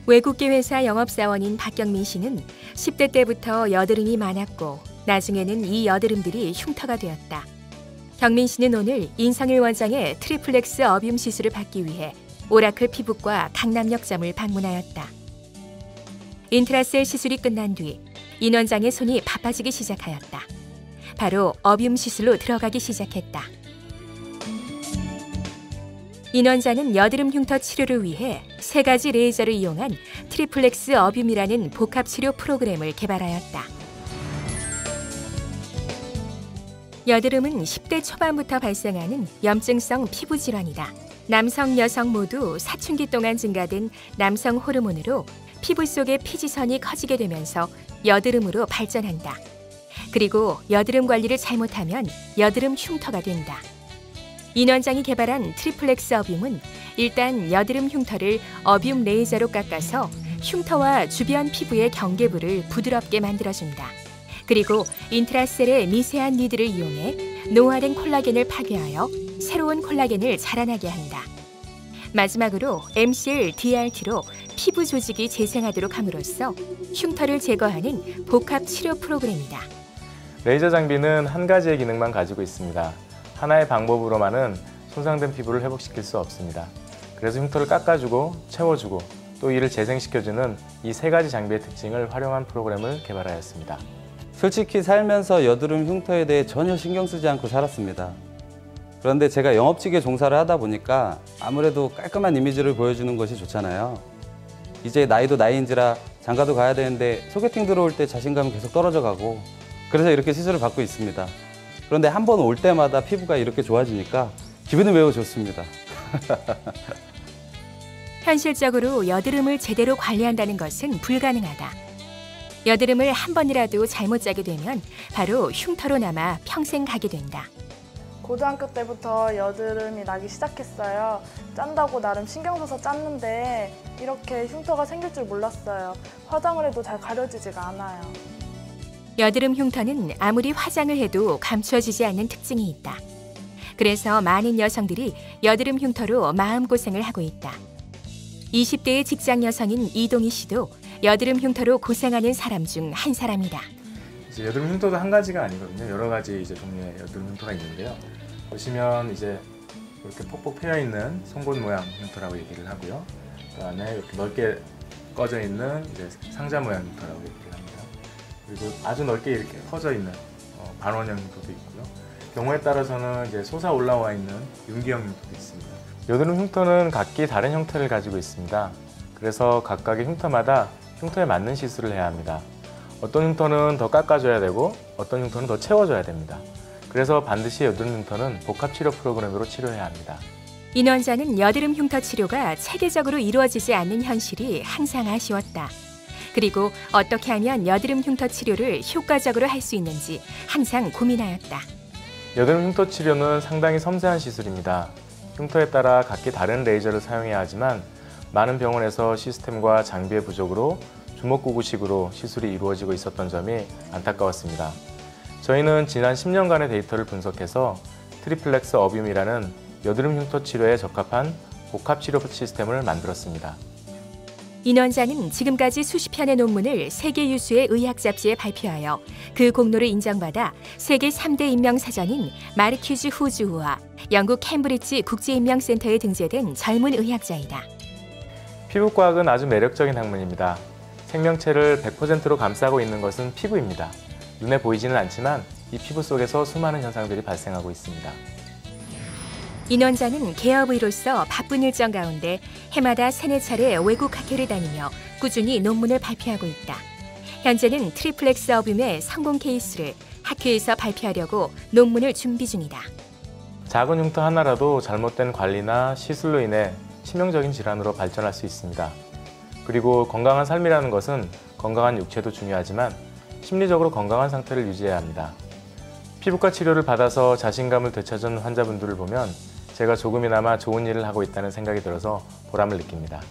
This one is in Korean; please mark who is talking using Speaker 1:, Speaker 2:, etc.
Speaker 1: 외국계 회사 영업사원인 박경민 씨는 10대 때부터 여드름이 많았고 나중에는 이 여드름들이 흉터가 되었다. 경민 씨는 오늘 인성일 원장의 트리플렉스 어뷸 시술을 받기 위해 오라클 피부과 강남역점을 방문하였다. 인트라셀 시술이 끝난 뒤 인 원장의 손이 바빠지기 시작하였다. 바로 어뷸 시술로 들어가기 시작했다. 인 원장은 여드름 흉터 치료를 위해 3가지 레이저를 이용한 트리플렉스 어뷸이라는 복합 치료 프로그램을 개발하였다. 여드름은 10대 초반부터 발생하는 염증성 피부 질환이다. 남성, 여성 모두 사춘기 동안 증가된 남성 호르몬으로 피부 속의 피지선이 커지게 되면서 여드름으로 발전한다. 그리고 여드름 관리를 잘못하면 여드름 흉터가 된다. 인 원장이 개발한 트리플렉스 어뷸은 일단 여드름 흉터를 어뷸 레이저로 깎아서 흉터와 주변 피부의 경계부를 부드럽게 만들어준다. 그리고 인트라셀의 미세한 니드를 이용해 노화된 콜라겐을 파괴하여 새로운 콜라겐을 자라나게 한다. 마지막으로 MCL DRT로 피부 조직이 재생하도록 함으로써 흉터를 제거하는 복합 치료 프로그램이다.
Speaker 2: 레이저 장비는 한 가지의 기능만 가지고 있습니다. 하나의 방법으로만은 손상된 피부를 회복시킬 수 없습니다. 그래서 흉터를 깎아주고 채워주고 또 이를 재생시켜주는 이 3가지 장비의 특징을 활용한 프로그램을 개발하였습니다.
Speaker 3: 솔직히 살면서 여드름 흉터에 대해 전혀 신경 쓰지 않고 살았습니다. 그런데 제가 영업직에 종사를 하다 보니까 아무래도 깔끔한 이미지를 보여주는 것이 좋잖아요. 이제 나이도 나이인지라 장가도 가야 되는데 소개팅 들어올 때 자신감이 계속 떨어져 가고 그래서 이렇게 시술을 받고 있습니다. 그런데 한 번 올 때마다 피부가 이렇게 좋아지니까 기분이 매우 좋습니다.
Speaker 1: 현실적으로 여드름을 제대로 관리한다는 것은 불가능하다. 여드름을 한 번이라도 잘못 짜게 되면 바로 흉터로 남아 평생 가게 된다.
Speaker 4: 고등학교 때부터 여드름이 나기 시작했어요. 짠다고 나름 신경 써서 짰는데 이렇게 흉터가 생길 줄 몰랐어요. 화장을 해도 잘 가려지지가 않아요.
Speaker 1: 여드름 흉터는 아무리 화장을 해도 감추어지지 않는 특징이 있다. 그래서 많은 여성들이 여드름 흉터로 마음고생을 하고 있다. 20대의 직장 여성인 이동희 씨도 여드름 흉터로 고생하는 사람 중 한 사람이다.
Speaker 2: 이제 여드름 흉터도 한 가지가 아니거든요. 여러 가지 종류의 여드름 흉터가 있는데요. 보시면 이제 이렇게 폭폭 패여 있는 송곳 모양 흉터라고 얘기를 하고요. 그다음에 이렇게 넓게 꺼져 있는 이제 상자 모양 흉터라고 얘기를 합니다. 그리고 아주 넓게 이렇게 퍼져 있는 반원형 흉터도 있고요. 경우에 따라서는 이제 솟아 올라와 있는 윤기형 흉터도 있습니다. 여드름 흉터는 각기 다른 형태를 가지고 있습니다. 그래서 각각의 흉터마다 흉터에 맞는 시술을 해야 합니다. 어떤 흉터는 더 깎아줘야 되고 어떤 흉터는 더 채워줘야 됩니다. 그래서 반드시 여드름 흉터는 복합치료 프로그램으로 치료해야 합니다.
Speaker 1: 인 원장은 여드름 흉터 치료가 체계적으로 이루어지지 않는 현실이 항상 아쉬웠다. 그리고 어떻게 하면 여드름 흉터 치료를 효과적으로 할 수 있는지 항상 고민하였다.
Speaker 2: 여드름 흉터 치료는 상당히 섬세한 시술입니다. 흉터에 따라 각기 다른 레이저를 사용해야 하지만 많은 병원에서 시스템과 장비의 부족으로 주먹구구식으로 시술이 이루어지고 있었던 점이 안타까웠습니다. 저희는 지난 10년간의 데이터를 분석해서 트리플렉스 어뷸이라는 여드름 흉터 치료에 적합한 복합치료 시스템을 만들었습니다.
Speaker 1: 인 원장은 지금까지 수십 편의 논문을 세계 유수의 의학 잡지에 발표하여 그 공로를 인정받아 세계 3대 인명사전인 마르퀴즈 후즈우와 영국 캠브리지 국제인명센터에 등재된 젊은 의학자이다.
Speaker 2: 피부과학은 아주 매력적인 학문입니다. 생명체를 100%로 감싸고 있는 것은 피부입니다. 눈에 보이지는 않지만 이 피부 속에서 수많은 현상들이 발생하고 있습니다.
Speaker 1: 인 원장은 개업의로서 바쁜 일정 가운데 해마다 3-4차례 외국 학회를 다니며 꾸준히 논문을 발표하고 있다. 현재는 트리플렉스 어뷸의 성공 케이스를 학회에서 발표하려고 논문을 준비 중이다.
Speaker 2: 작은 흉터 하나라도 잘못된 관리나 시술로 인해 치명적인 질환으로 발전할 수 있습니다. 그리고 건강한 삶이라는 것은 건강한 육체도 중요하지만 심리적으로 건강한 상태를 유지해야 합니다. 피부과 치료를 받아서 자신감을 되찾은 환자분들을 보면 제가 조금이나마 좋은 일을 하고 있다는 생각이 들어서 보람을 느낍니다.